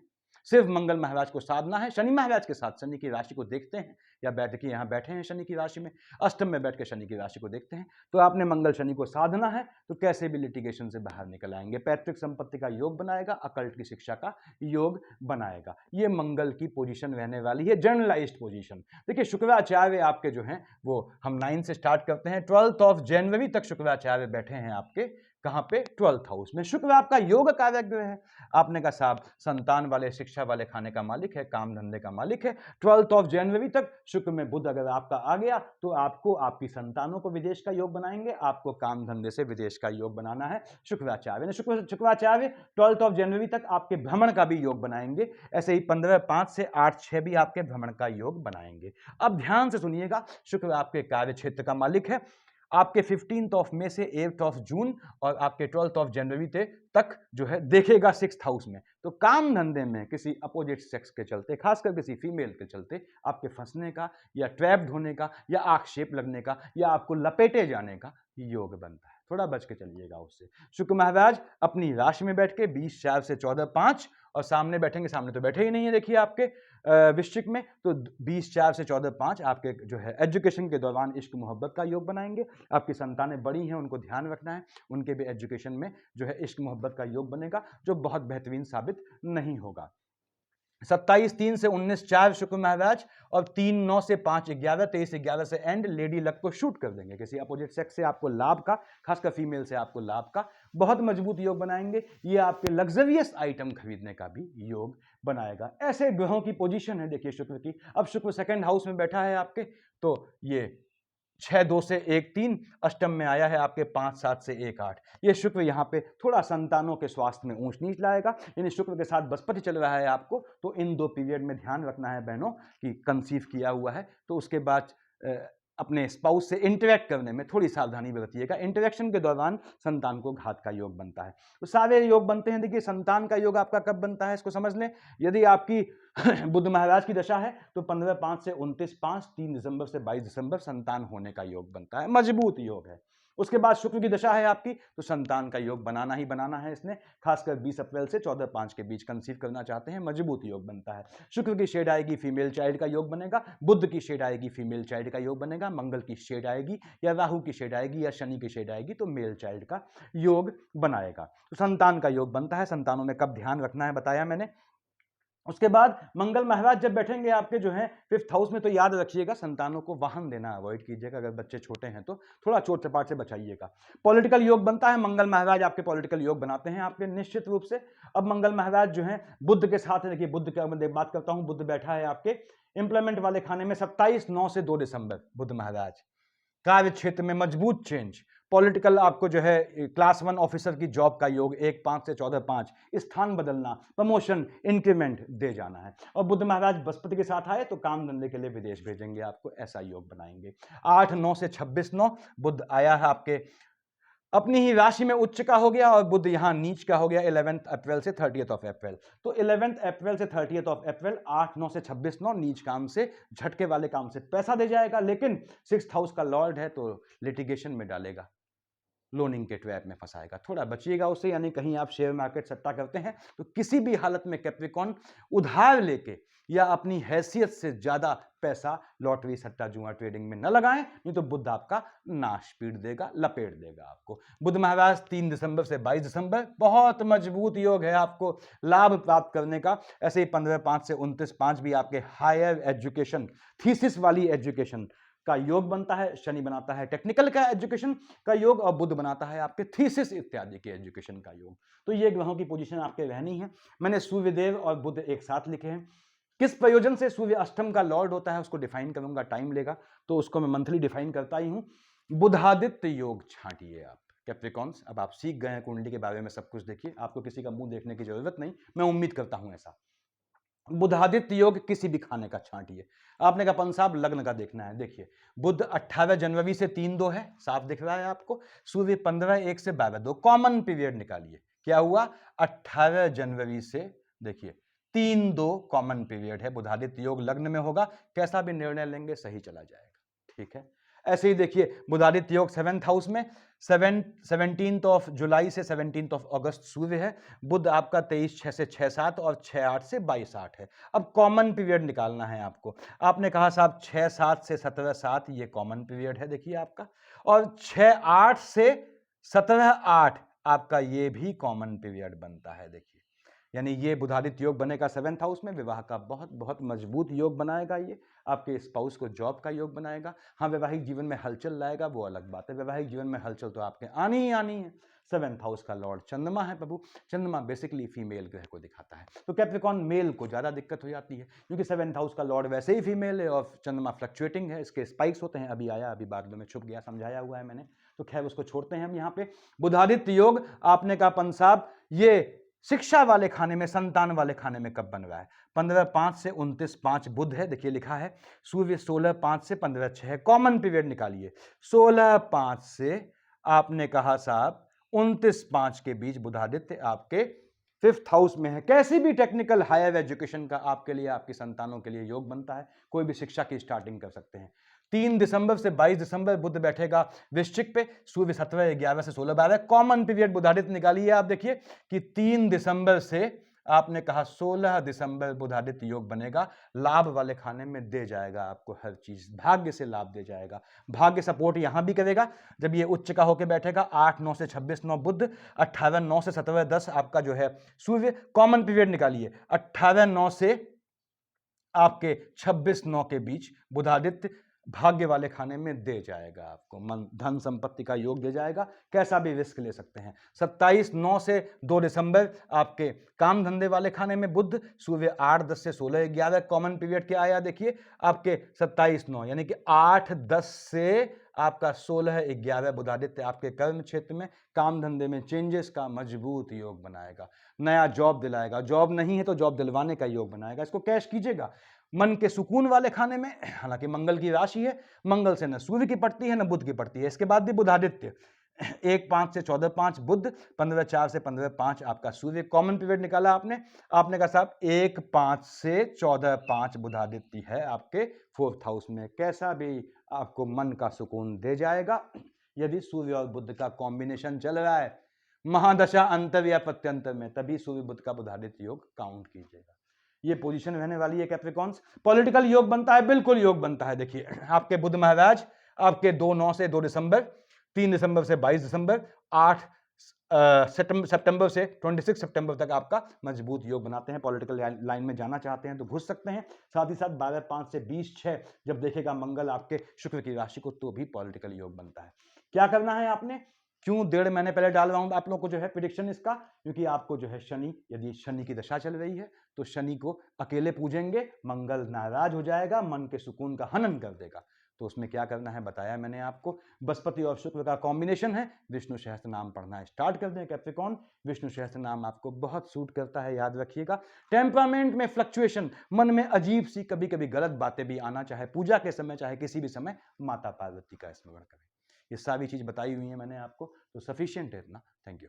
Speaker 1: सिर्फ मंगल महाराज को साधना है। शनि महाराज के साथ शनि की राशि को देखते हैं, या बैठ के यहाँ बैठे हैं शनि की राशि में, अष्टम में बैठ के शनि की राशि को देखते हैं, तो आपने मंगल शनि को साधना है तो कैसे भी लिटिगेशन से बाहर निकल आएंगे। पैतृक संपत्ति का योग बनाएगा, अकल्ट की शिक्षा का योग बनाएगा। ये मंगल की पोजीशन रहने वाली है, जर्नलाइज्ड पोजीशन। देखिए शुक्राचार्य आपके जो हैं वो हम 9 से स्टार्ट करते हैं, 12 जनवरी तक शुक्राचार्य बैठे हैं आपके कहां पे 12th हाउस में। शुक्र आपका योग कारक ग्रह है। आपने कहा साहब संतान वाले शिक्षा वाले खाने का मालिक है, काम धंधे का मालिक है। 12 जनवरी तक शुक्र में बुध अगर आपका आ गया तो आपको आपकी संतानों को विदेश का योग बनाएंगे, आपको काम धंधे से विदेश का योग बनाना है शुक्राचार्य ने। शुक्राचार्य 12 जनवरी तक आपके भ्रमण का भी योग बनाएंगे, ऐसे ही 15/5 से 8/6 भी आपके भ्रमण का योग बनाएंगे। अब ध्यान से सुनिएगा, शुक्र आपके कार्य क्षेत्र का मालिक है। आपके 15 मई से 8 जून और आपके 12 जनवरी तक जो है देखेगा 6th हाउस में। तो काम धंधे में किसी अपोजिट सेक्स के चलते, खासकर किसी फीमेल के चलते आपके फंसने का या ट्रैप्ड होने का या आक्षेप लगने का या आपको लपेटे जाने का योग बनता है, थोड़ा बच के चलिएगा उससे। शुक्र महाराज अपनी राशि में बैठ के 20/4 से 14/5 और सामने बैठेंगे, सामने तो बैठे ही नहीं है देखिए आपके वृश्चिक में, तो 20/4 से 14/5 आपके जो है एजुकेशन के दौरान इश्क मोहब्बत का योग बनाएंगे। आपकी संतानें बड़ी हैं, उनको ध्यान रखना है, उनके भी एजुकेशन में जो है इश्क मोहब्बत का योग बनेगा, जो बहुत बेहतरीन साबित नहीं होगा। 27/3 से 19/4 शुक्र महाराज और 3/9 से 5/11, 23/11 से एंड लेडी लक को शूट कर देंगे। किसी अपोजिट सेक्स से आपको लाभ का, खासकर फीमेल से आपको लाभ का बहुत मजबूत योग बनाएंगे। ये आपके लग्जरियस आइटम खरीदने का भी योग बनाएगा। ऐसे ग्रहों की पोजीशन है देखिए शुक्र की। अब शुक्र 2nd हाउस में बैठा है आपके, तो ये 6/2 से 1/3, अष्टम में आया है आपके 5/7 से 1/8। ये शुक्र यहाँ पे थोड़ा संतानों के स्वास्थ्य में ऊंच नीच लाएगा, यानी शुक्र के साथ बृहस्पति चल रहा है आपको, तो इन 2 पीरियड में ध्यान रखना है बहनों कि कंसीव किया हुआ है तो उसके बाद अपने स्पाउस से इंटरेक्ट करने में थोड़ी सावधानी बरतिएगा। इंटरेक्शन के दौरान संतान को घात का योग बनता है। तो सारे योग बनते हैं। देखिए संतान का योग आपका कब बनता है इसको समझ लें। यदि आपकी बुध महाराज की दशा है तो 15/5 से 29/5, 3 दिसंबर से 22 दिसंबर संतान होने का योग बनता है, मजबूत योग है। उसके बाद शुक्र की दशा है आपकी तो संतान का योग बनाना ही बनाना है इसने, खासकर 20 अप्रैल से 14/5 के बीच कंसीव करना चाहते हैं, मजबूत योग बनता है। शुक्र की शेड आएगी फीमेल चाइल्ड का योग बनेगा, बुध की शेड आएगी फीमेल चाइल्ड का योग बनेगा, मंगल की शेड आएगी या राहु की शेड आएगी या शनि की शेड आएगी तो मेल चाइल्ड का योग बनाएगा। तो संतान का योग बनता है। संतानों में कब ध्यान रखना है बताया मैंने। उसके बाद मंगल महाराज जब बैठेंगे आपके जो है 5th हाउस में, तो याद रखिएगा संतानों को वाहन देना अवॉइड कीजिएगा। अगर बच्चे छोटे हैं तो थोड़ा चोट चपाट से बचाइएगा। पॉलिटिकल योग बनता है, मंगल महाराज आपके पॉलिटिकल योग बनाते हैं आपके निश्चित रूप से। अब मंगल महाराज जो है बुध के साथ, देखिए बुध की मैं बात करता हूं, बुध बैठा है आपके इंप्लीमेंट वाले खाने में 27/9 से 2 दिसंबर। बुध महाराज कार्य क्षेत्र में मजबूत चेंज, पॉलिटिकल आपको जो है क्लास 1 ऑफिसर की जॉब का योग 1/5 से 14/5, स्थान बदलना, प्रमोशन, इंक्रीमेंट दे जाना है। और बुध महाराज बृहस्पति के साथ आए तो काम धंधे के लिए विदेश भेजेंगे आपको, ऐसा योग बनाएंगे। 8/9 से 26/9 बुध आया है आपके अपनी ही राशि में उच्च का हो गया और बुध यहां नीच का हो गया 11 अप्रैल से 30 अप्रैल। तो 11 अप्रैल से 30 अप्रैल 8 9 से 26 9 नीच काम से, झटके वाले काम से पैसा दे जाएगा, लेकिन 6th हाउस का लॉर्ड है तो लिटिगेशन में डालेगा, लोनिंग के ट्रैप में फंसाएगा। थोड़ा बचिएगा उससे, यानी कहीं आप शेयर मार्केट सट्टा करते हैं तो किसी भी हालत में कैप्रिकॉन उधार लेके या अपनी हैसियत से ज्यादा पैसा लॉटरी सट्टा जुआ ट्रेडिंग में न लगाएं, नहीं तो बुध आपका नाश पीट देगा, लपेट देगा आपको। बुध महाराज 3 दिसंबर से 22 दिसंबर बहुत मजबूत योग है आपको लाभ प्राप्त करने का। ऐसे ही 15/5 से 29/5 भी आपके हायर एजुकेशन, थीसिस वाली एजुकेशन का योग बनता है। शनि बनाता है टेक्निकल का एजुकेशन का योग और बुध बनाता है आपके थीसिस इत्यादि के एजुकेशन का योग। तो ये ग्रहों की पोजीशन आपके रहनी है। मैंने सूर्यदेव और बुध एक साथ लिखे हैं। किस प्रयोजन से सूर्य अष्टम का लॉर्ड होता है उसको डिफाइन करूंगा, टाइम लेगा, तो उसको मैं मंथली डिफाइन करता ही हूं। बुधादित्य योग छांटिए आप कैप्रिकॉन्स। अब आप सीख गए हैं कुंडली के बारे में सब कुछ, देखिए आपको किसी का मुंह देखने की जरूरत नहीं, मैं उम्मीद करता हूं ऐसा। बुधादित्य योग किसी भी खाने का छांटिए। आपने कहा पंत साहब लग्न का देखना है, देखिए बुध 18 जनवरी से 3-2 है, साफ दिख रहा है आपको। सूर्य 15-1 से 12-2, कॉमन पीरियड निकालिए। क्या हुआ? 18 जनवरी से देखिए 3-2 कॉमन पीरियड है। बुधादित्य योग लग्न में होगा, कैसा भी निर्णय लेंगे सही चला जाएगा, ठीक है। ऐसे ही देखिए बुधादित्य योग 7th हाउस में 17 जुलाई से 17 अगस्त सूर्य है। बुध आपका 23/6 से 6-7 और 6-8 से 22-8 है। अब कॉमन पीरियड निकालना है आपको। आपने कहा साहब 6-7 से 17-7 ये कॉमन पीरियड है, देखिए आपका, और 6-8 से 17-8 आपका ये भी कॉमन पीरियड बनता है, देखिए। यानी ये बुधादित्य योग बनेगा 7th हाउस में, विवाह का बहुत बहुत मजबूत योग बनाएगा। ये आपके स्पाउस को जॉब का योग बनाएगा। हाँ, वैवाहिक जीवन में हलचल लाएगा, वो अलग बात है। वैवाहिक जीवन में हलचल तो आपके आनी ही आनी है। 7th हाउस का लॉर्ड चंद्रमा है प्रभु। चंद्रमा बेसिकली फीमेल ग्रह को दिखाता है, तो कैप्रिकॉन मेल को ज्यादा दिक्कत हो जाती है, क्योंकि 7th हाउस का लॉर्ड वैसे ही फीमेल है और चंद्रमा फ्लक्चुएटिंग है, इसके स्पाइक्स होते हैं। अभी आया, अभी बादलों में छुप गया, समझाया हुआ है मैंने, तो खैर उसको छोड़ते हैं हम यहाँ पे। बुधादित्य योग आपने कहा पंत साहब ये शिक्षा वाले खाने में, संतान वाले खाने में कब बन रहा है? 15/5 से 29/5 बुध है, देखिए लिखा है। सूर्य 16/5 से 15/6, कॉमन पीरियड निकालिए। 16/5 से आपने कहा साहब 29/5 के बीच बुधादित्य आपके 5th हाउस में है। कैसी भी टेक्निकल हायर एजुकेशन का आपके लिए, आपकी संतानों के लिए योग बनता है। कोई भी शिक्षा की स्टार्टिंग कर सकते हैं। 3 दिसंबर से 22 दिसंबर बुध बैठेगा वृश्चिक पे। सूर्य 17-11 से 16-12, कॉमन पीरियड बुधादित्य निकालिए आप, देखिए कि 3 दिसंबर से आपने कहा 16 दिसंबर बुधादित्य योग बनेगा। लाभ वाले खाने में दे जाएगा आपको हर चीज, भाग्य से लाभ दे जाएगा। भाग्य सपोर्ट यहां भी करेगा जब ये उच्च का होकर बैठेगा। 8-9 से 26-9 बुध, 18-9 से 17-10 आपका जो है सूर्य। कॉमन पीरियड निकालिए 18-9 से आपके 26-9 के बीच बुधादित्य भाग्य वाले खाने में दे जाएगा आपको। मन धन संपत्ति का योग दे जाएगा, कैसा भी रिस्क ले सकते हैं। 27-9 से 2 दिसंबर आपके काम धंधे वाले खाने में बुध। सूर्य 8-10 से 16-11, कॉमन पीरियड क्या आया देखिए आपके 27-9, यानी कि 8-10 से आपका 16-11 बुधादित्य आपके कर्म क्षेत्र में, काम धंधे में चेंजेस का मजबूत योग बनाएगा। नया जॉब दिलाएगा, जॉब नहीं है तो जॉब दिलवाने का योग बनाएगा। इसको कैश कीजिएगा। मन के सुकून वाले खाने में, हालांकि मंगल की राशि है, मंगल से न सूर्य की पड़ती है न बुध की पड़ती है। इसके बाद भी बुधादित्य 1-5 से 14-5 बुध, 15-4 से 15-5 आपका सूर्य। कॉमन पीरियड निकाला आपने कहा साहब 1-5 से 14-5 बुधादित्य है आपके 4th हाउस में। कैसा भी आपको मन का सुकून दे जाएगा। यदि सूर्य और बुध का कॉम्बिनेशन चल रहा है महादशा अंतर या प्रत्यंतर में, तभी सूर्य बुध का बुधादित्य योग काउंट कीजिएगा। ये पोजीशन रहने वाली है कैप्रिकॉन्स। पॉलिटिकल योग बनता है, बिल्कुल योग बनता है। देखिए आपके बुध महाराज आपके 2-9 से 2 दिसंबर, 3 दिसंबर से 22 दिसंबर, 8 सितंबर से 26 सितंबर तक आपका मजबूत योग बनाते हैं। पॉलिटिकल लाइन में जाना चाहते हैं तो घुस सकते हैं। साथ ही साथ 12-5 से 20-6 जब देखेगा मंगल आपके शुक्र की राशि को, तो भी पॉलिटिकल योग बनता है। क्या करना है आपने? क्यों 1.5 महीने पहले डाल रहा हूं आप लोगों को जो है प्रिडिक्शन इसका, क्योंकि आपको जो है शनि, यदि शनि की दशा चल रही है तो शनि को अकेले पूजेंगे, मंगल नाराज हो जाएगा, मन के सुकून का हनन कर देगा। तो उसमें क्या करना है बताया मैंने आपको। बृहस्पति और शुक्र का कॉम्बिनेशन है। विष्णु सहस्त्र नाम पढ़ना स्टार्ट कर दें कैप्रिकॉन। विष्णु सहस्त्र नाम आपको बहुत सूट करता है, याद रखिएगा। टेम्परामेंट में फ्लक्चुएशन, मन में अजीब सी कभी कभी गलत बातें भी आना, चाहे पूजा के समय चाहे किसी भी समय, माता पार्वती का स्मरण करें। ये सारी चीज़ बताई हुई है मैंने आपको, तो सफिशिएंट है इतना। Thank you.